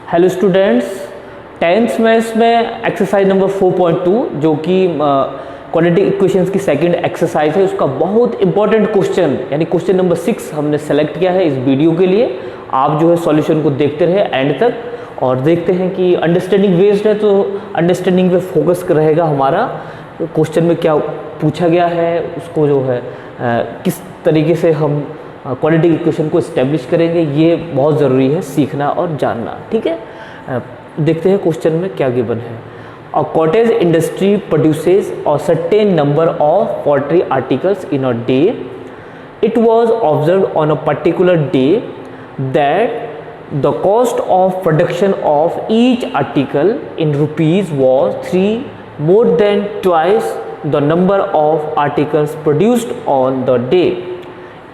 Hello students, tenth maths में exercise number 4.2 जो कि क्वाड्रेटिक इक्वेशंस की सेकंड एक्सरसाइज है, उसका बहुत इंपॉर्टेंट क्वेश्चन यानी क्वेश्चन नंबर 6 हमने सेलेक्ट किया है इस वीडियो के लिए। आप जो है सॉल्यूशन को देखते रहे एंड तक और देखते हैं कि अंडरस्टैंडिंग बेस्ड है तो अंडरस्टैंडिंग पे फोकस रहेगा हमारा। क्वेश्चन में क्या पूछा गया है उसको जो है किस तरीके से हम क्वाड्रेटिक इक्वेशन को इस्टेब्लिश करेंगे, ये बहुत ज़रूरी है सीखना और जानना। ठीक है, देखते हैं क्वेश्चन में क्या गिवन है। A cottage industry produces a certain number of poultry articles in a day. It was observed on a particular day that the cost of production of each article in rupees was 3 more than twice the number of articles produced on the day.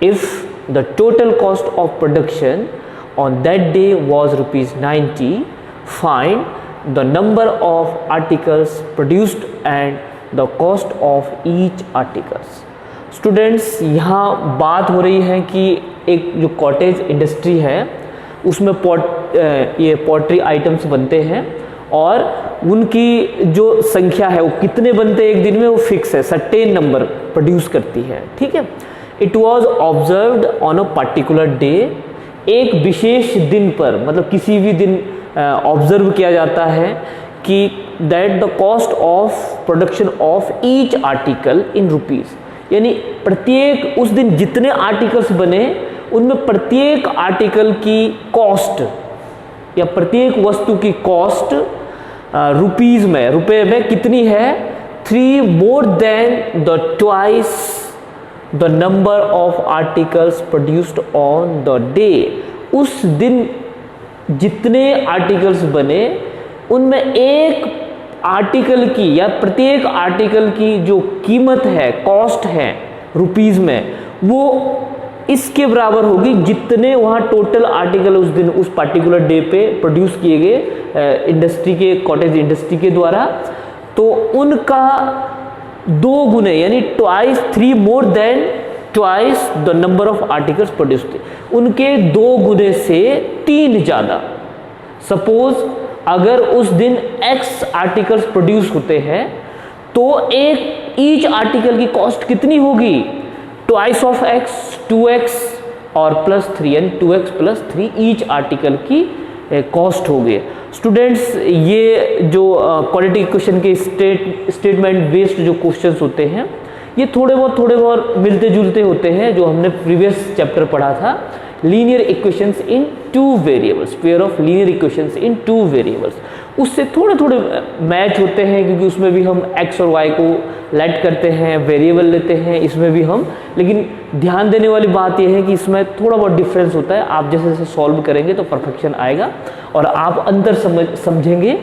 If the total cost of production on that day was rupees 90, find the number of articles produced and the cost of each articles. Students, यहाँ बात हो रही है कि एक जो cottage industry है उसमें ये पोल्ट्री आइटम्स बनते हैं और उनकी जो संख्या है वो कितने बनते हैं एक दिन में, वो फिक्स है, सर्टेन नंबर प्रोड्यूस करती है। ठीक है, it was observed on a particular day, एक विशेष दिन पर, मतलब किसी भी दिन ऑब्जर्व किया जाता है कि that the cost of production of each article in rupees, यानी प्रत्येक उस दिन जितने आर्टिकल्स बने उनमें प्रत्येक आर्टिकल की कॉस्ट या प्रत्येक वस्तु की कॉस्ट रुपीज़ में, रुपए में कितनी है, 3 more then the twice the number of articles produced on the day. उस दिन जितने आर्टिकल्स बने उनमें एक आर्टिकल की या प्रत्येक आर्टिकल की जो कीमत है, कॉस्ट है रुपीज़ में, वो इसके बराबर होगी जितने वहाँ टोटल आर्टिकल उस दिन उस पर्टिकुलर डे पे प्रोड्यूस किए गए इंडस्ट्री के, कॉटेज इंडस्ट्री के द्वारा। तो उनका 2 गुने यानी twice, 3 more than twice the number of articles produced, उनके 2 गुने से 3 ज़्यादा। सपोज अगर उस दिन x आर्टिकल्स प्रोड्यूस होते हैं तो एक ईच आर्टिकल की कॉस्ट कितनी होगी, ट्वाइस ऑफ x, 2x और प्लस 3 यानी 2x प्लस 3 ईच आर्टिकल की कॉस्ट हो गई। स्टूडेंट्स, ये जो क्वाड्रेटिक इक्वेशन के स्टेटमेंट बेस्ड जो क्वेश्चंस होते हैं ये थोड़े बहुत मिलते जुलते होते हैं जो हमने प्रीवियस चैप्टर पढ़ा था, linear equations in 2 variables, pair of linear equations in 2 variables, उससे थोड़े मैच होते हैं क्योंकि उसमें भी हम x और y को लेट करते हैं, वेरिएबल लेते हैं इसमें भी हम। लेकिन ध्यान देने वाली बात यह है कि इसमें थोड़ा बहुत डिफरेंस होता है। आप जैसे जैसे सॉल्व करेंगे तो परफेक्शन आएगा और आप अंदर समझेंगे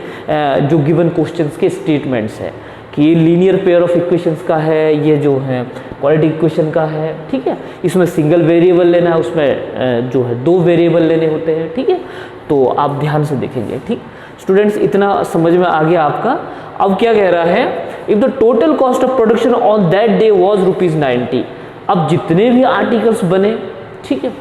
जो गिवन क्वेश्चंस के स्टेटमेंट्स हैं कि ये लीनियर पेयर ऑफ इक्वेशंस का है, ये जो है क्वाड्रेटिक इक्वेशन का है। ठीक है, इसमें सिंगल वेरिएबल लेना है, उसमें जो है 2 वेरिएबल लेने होते हैं। ठीक है, तो आप ध्यान से देखेंगे। ठीक स्टूडेंट्स, इतना समझ में आ गया आपका। अब क्या कह रहा है, if the total cost of production on that day was rupees 90। अब जितने भी आर्टिकल्स बने, ठीक है,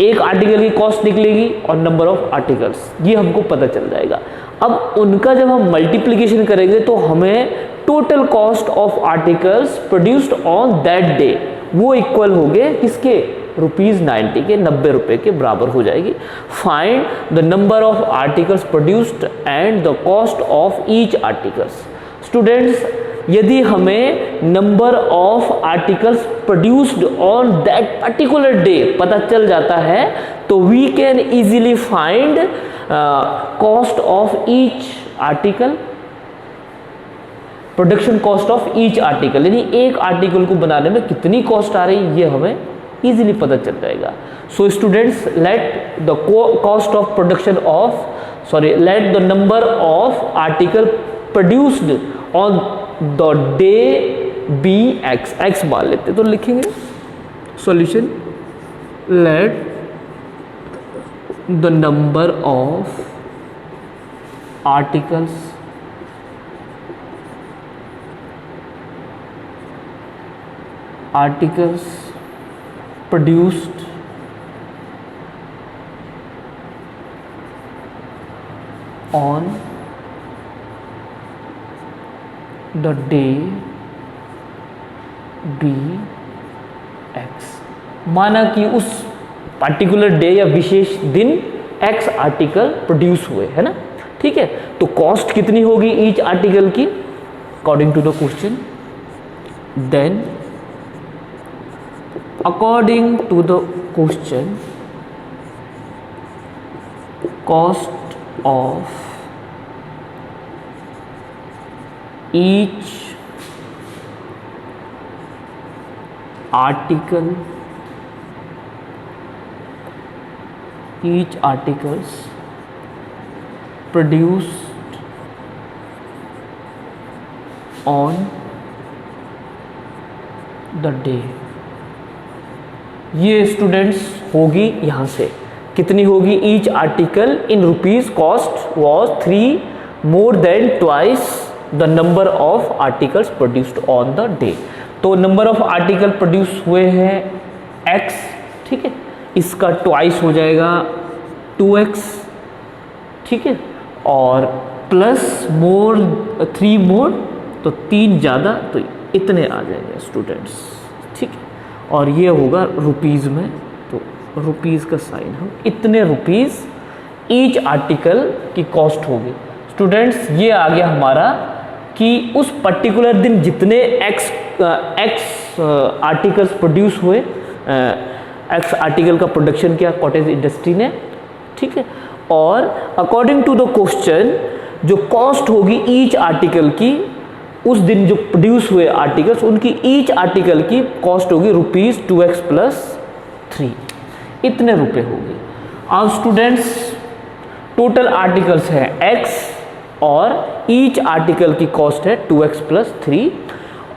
एक आर्टिकल की कॉस्ट निकलेगी और नंबर ऑफ आर्टिकल्स ये हमको पता चल जाएगा। अब उनका जब हम मल्टीप्लिकेशन करेंगे तो हमें total cost of articles produced on that day वो इक्वल हो गए किसके, रुपीज़ 90 के, 90 रुपये के बराबर हो जाएगी। Find the number of articles produced and the cost of each articles. Students, यदि हमें number of articles produced on that particular day पता चल जाता है तो we can easily find cost of each article, production cost of each article, यानी एक article को बनाने में कितनी कॉस्ट आ रही है ये हमें इजीली पता चल जाएगा। So students, let the cost of production of let the number of article produced on the day be x मान लेते तो लिखेंगे solution, let the number of articles produced on the day be x. माना कि उस particular day या विशेष दिन x article produce हुए, है ना, ठीक है। तो कॉस्ट कितनी होगी ईच आर्टिकल की according to the question, then according to the question cost of each articles produced on the day। ये स्टूडेंट्स होगी यहां से कितनी होगी, each article in rupees cost was 3 more than twice the number of articles produced on the day. तो number of article produce हुए हैं x, ठीक है, इसका ट्वाइस हो जाएगा 2x, ठीक है, और प्लस मोर 3 मोर, तो 3 ज़्यादा, तो इतने आ जाएंगे स्टूडेंट्स, ठीक है। और ये होगा रुपीज़ में, तो रुपीज़ का साइन हम इतने रुपीज़ ईच आर्टिकल की कॉस्ट होगी। स्टूडेंट्स ये आ गया हमारा कि उस पर्टिकुलर दिन जितने एक्स आर्टिकल्स प्रोड्यूस हुए, एक्स आर्टिकल का प्रोडक्शन किया कॉटेज इंडस्ट्री ने, ठीक है। और अकॉर्डिंग टू द क्वेश्चन जो कॉस्ट होगी ईच आर्टिकल की, उस दिन जो प्रोड्यूस हुए आर्टिकल्स उनकी ईच आर्टिकल की कॉस्ट होगी रुपीज़ 2x + 3, इतने रुपए होगी। अब स्टूडेंट्स टोटल आर्टिकल्स हैं x और ईच आर्टिकल की कॉस्ट है 2x + 3,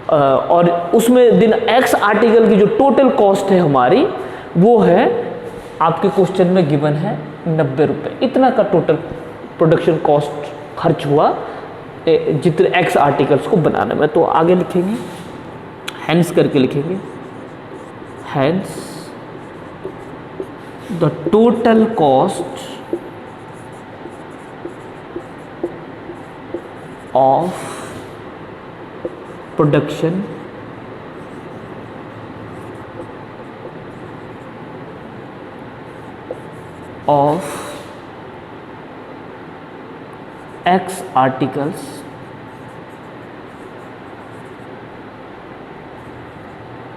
और उसमें दिन x आर्टिकल की जो टोटल कॉस्ट है हमारी वो है आपके क्वेश्चन में गिवन है 90 रुपये। इतना का टोटल प्रोडक्शन कॉस्ट खर्च हुआ जितने x आर्टिकल्स को बनाने में। तो आगे लिखेंगे हैंस करके लिखेंगे, hence the total cost of production of X articles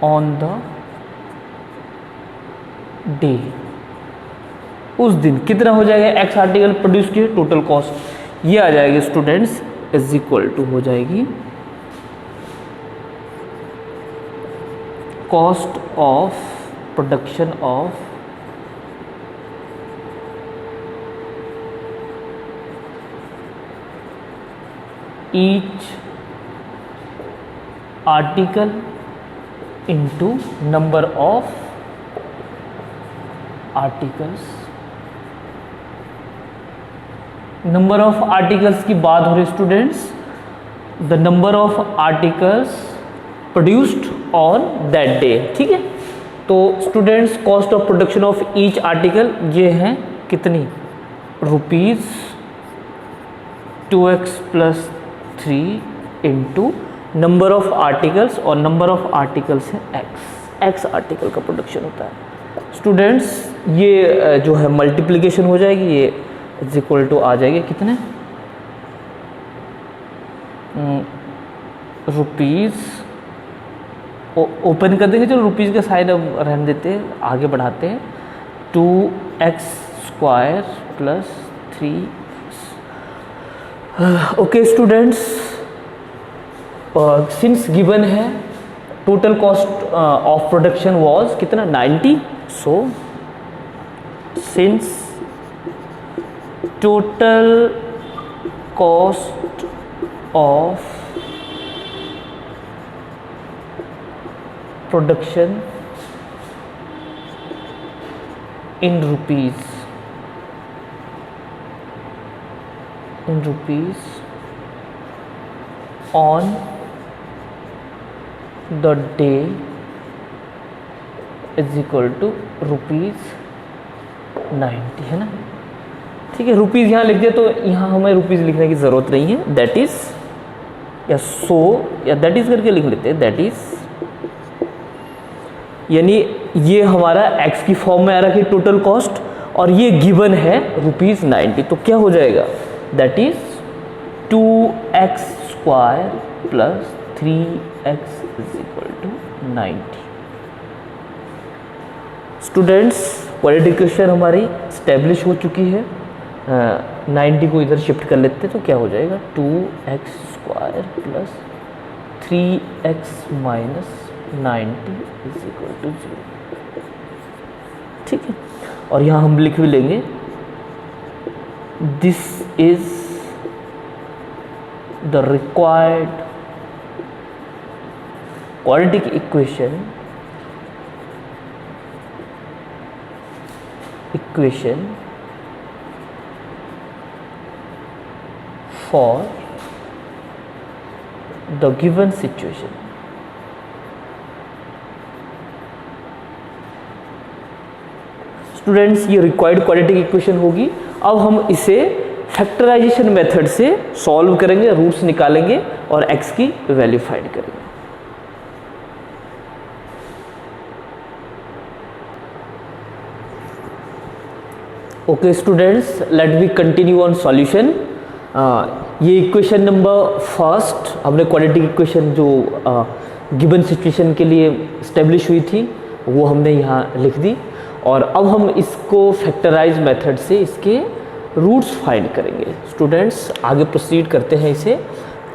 on the day। उस दिन कितना हो जाएगा X आर्टिकल प्रोड्यूस किए, टोटल कॉस्ट ये आ जाएगी स्टूडेंट्स इज इक्वल टू हो जाएगी cost of production of each article into number of articles. Number of articles की बात हो रही students, the number of articles produced on that day, ठीक है। तो students cost of production of each article ये है कितनी, rupees 2x + 3 into number of articles, और नंबर ऑफ आर्टिकल्स है x आर्टिकल का प्रोडक्शन होता है। स्टूडेंट्स ये जो है मल्टीप्लिकेशन हो जाएगी, ये इज इक्वल टू आ जाएगी कितने, रुपीज़ ओपन कर देंगे, चलो रुपीज़ का साइड अब रहने देते हैं, आगे बढ़ाते हैं, 2x² + 3। Okay students, since given है total cost of production was कितना 90, so since total cost of production in rupees on the day is equal to rupees 90, है ना। ठीक है, रुपीज़ यहाँ लिख दिया तो यहाँ हमें रुपीज़ लिखने की ज़रूरत नहीं है, दैट इज़ या सो या दैट इज़ करके लिख लेते हैं, दैट इज़, यानी ये हमारा एक्स की फॉर्म में आ रहा है टोटल कॉस्ट और ये गिवन है ₹90। तो क्या हो जाएगा, that is 2x² plus 3x is equal to 90। Students, quadratic equation हमारी स्टेब्लिश हो चुकी है। 90 को इधर शिफ्ट कर लेते हैं तो क्या हो जाएगा, 2x² plus 3x minus 90 is equal to 0। ठीक है, और यहाँ हम लिख भी लेंगे this is the required quadratic equation for the given situation. Students, ये रिक्वायर्ड क्वाड्रेटिक इक्वेशन होगी। अब हम इसे फैक्टराइजेशन मेथड से सॉल्व करेंगे, रूट्स निकालेंगे और x की वैल्यू फाइंड करेंगे। Okay students, let we continue on solution. ये इक्वेशन नंबर फर्स्ट हमने क्वाड्रेटिक इक्वेशन जो गिवन सिचुएशन के लिए स्टेब्लिश हुई थी वो हमने यहाँ लिख दी और अब हम इसको फैक्टराइज मेथड से इसके रूट्स फाइंड करेंगे। स्टूडेंट्स, आगे प्रोसीड करते हैं इसे।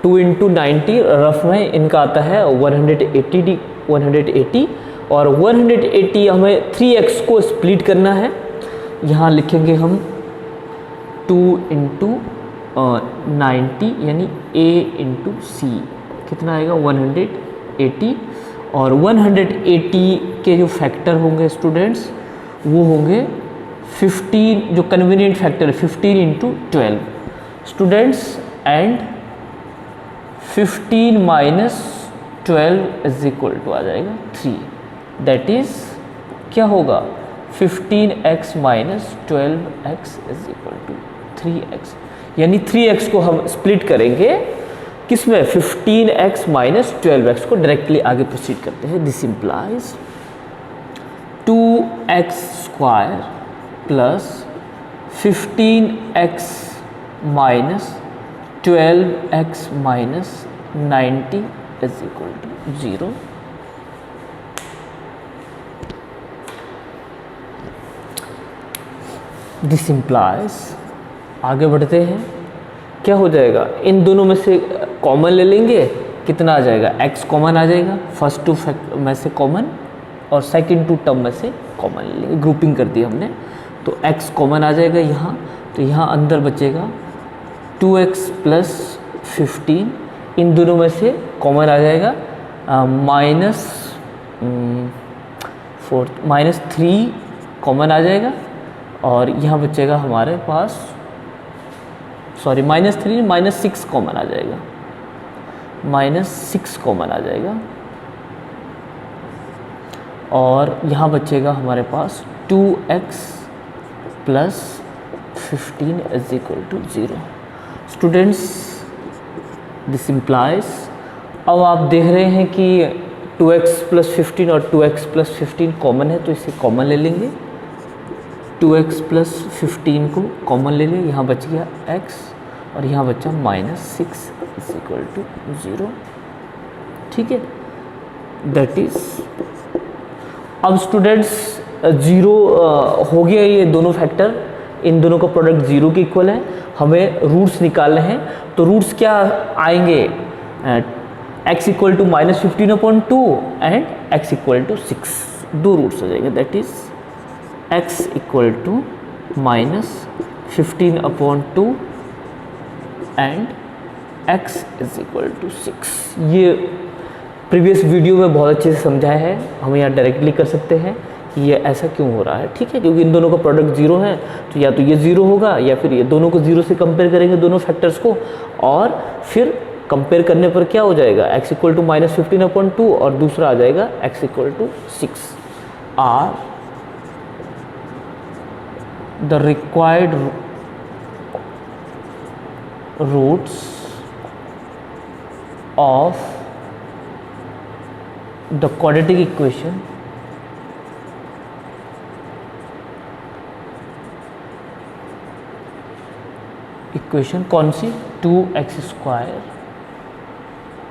2 × 90 रफ में इनका आता है 180 और 180 हमें 3x को स्प्लिट करना है। यहाँ लिखेंगे हम 2 × 90 यानी a × c कितना आएगा 180 और 180 के जो फैक्टर होंगे स्टूडेंट्स वो होंगे 15, जो कन्वीनियंट फैक्टर है 15 × 12 students, and 15 minus 12 is equal to आ जाएगा 3, दैट इज क्या होगा 15x minus 12x is equal to 3x, यानी 3x को हम स्प्लिट करेंगे किसमें 15x माइनस 12x को डायरेक्टली आगे प्रोसीड करते हैं। This implies 2x² plus 15x minus 12x minus 90 is equal to 0। This implies, आगे बढ़ते हैं, क्या हो जाएगा, इन दोनों में से कॉमन ले लेंगे, कितना आ जाएगा x कॉमन आ जाएगा, फर्स्ट टू में से कॉमन और सेकंड टू टर्म में से कॉमन ले लेंगे, ग्रुपिंग कर दी हमने तो x कॉमन आ जाएगा यहाँ, तो यहाँ अंदर बचेगा 2x प्लस 15, इन दोनों में से कॉमन आ जाएगा -3 कॉमन आ जाएगा और यहाँ बचेगा हमारे पास -3 -6 कॉमन आ जाएगा, -6 कॉमन आ जाएगा और यहाँ बचेगा हमारे पास 2x plus 15 is equal to 0। Students, this implies, अब आप देख रहे हैं कि 2x प्लस 15 और 2x प्लस 15 कॉमन है तो इसे कॉमन ले लेंगे, 2x प्लस 15 को कॉमन ले लें, यहाँ बच गया x और यहाँ बचा -6 इज इक्वल टू 0। ठीक है, दैट इज, अब स्टूडेंट्स 0 हो गया, ये दोनों फैक्टर, इन दोनों का प्रोडक्ट 0 के इक्वल है। हमें रूट्स निकालने हैं तो रूट्स क्या आएंगे, x equal to -15/2 and x equal to 6, दो रूट्स हो जाएंगे, that is x equal to -15/2 and x is equal to 6। ये प्रीवियस वीडियो में बहुत अच्छे से समझाया है, हम यहाँ डायरेक्टली कर सकते हैं कि ये ऐसा क्यों हो रहा है। ठीक है, क्योंकि इन दोनों का प्रोडक्ट 0 है तो या तो ये 0 होगा या फिर ये, दोनों को 0 से कंपेयर करेंगे दोनों फैक्टर्स को और फिर कंपेयर करने पर क्या हो जाएगा, x इक्वल टू -15/2 और दूसरा आ जाएगा x equal to 6 are the required roots of the quadratic equation कौन सी, 2x²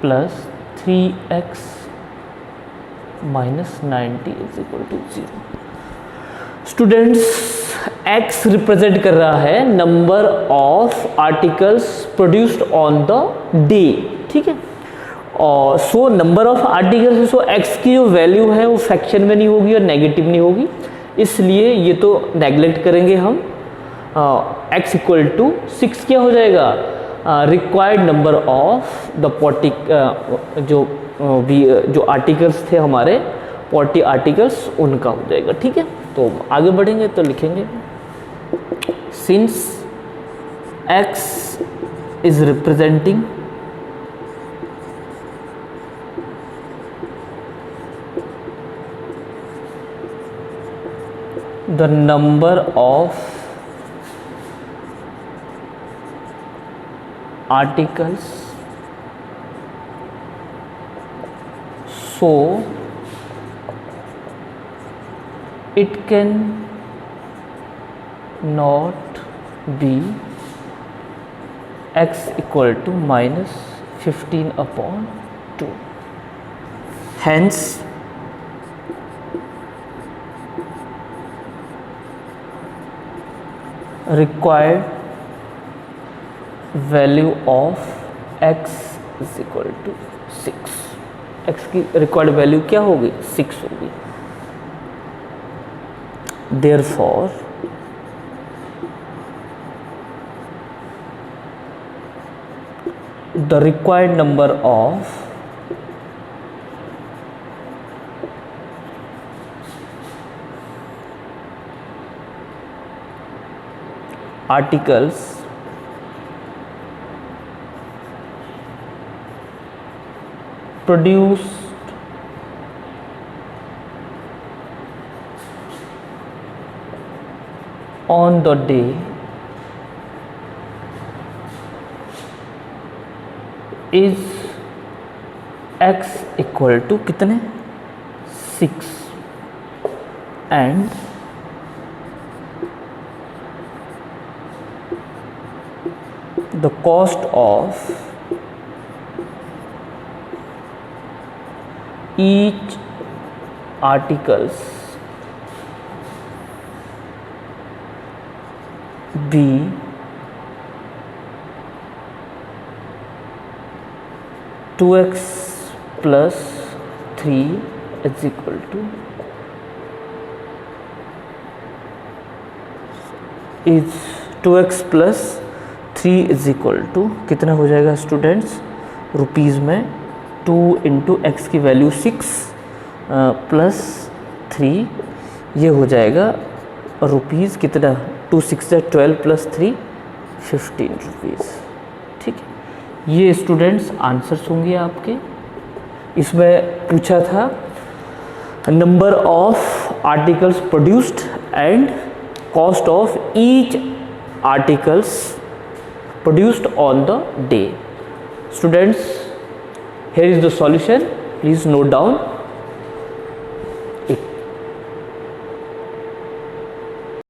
plus 3x minus 90 is equal to 0। Students, x represent कर रहा है number of articles produced on the day, ठीक है। और so number of articles, so x की जो वैल्यू है वो फ्रैक्शन में नहीं होगी और नेगेटिव नहीं होगी, इसलिए ये तो नेगलेक्ट करेंगे हम। x इक्वल टू 6 क्या हो जाएगा, रिक्वायर्ड नंबर ऑफ द जो आर्टिकल्स थे हमारे 40 आर्टिकल्स, उनका हो जाएगा, ठीक है। तो आगे बढ़ेंगे तो लिखेंगे since x is representing the number of articles, so it can not be x equal to minus 15 upon 2. Hence required value of x is equal to 6। x की रिक्वायर्ड वैल्यू क्या होगी, 6 होगी। Therefore the required number of articles produced on the day is x equal to कितने, 6 and the cost of each articles be 2x plus 3 is equal to is 2x plus 3 is equal to कितना हो जाएगा students, rupees में 2 into x की value 6 plus 3, ये हो जाएगा rupees कितना, 2 6 12 प्लस 3 15 रुपीज़, ठीक है। ये स्टूडेंट्स आंसर्स होंगे आपके। इसमें पूछा था number of articles produced and cost of each articles produced on the day. Students, here is the solution. Please note down.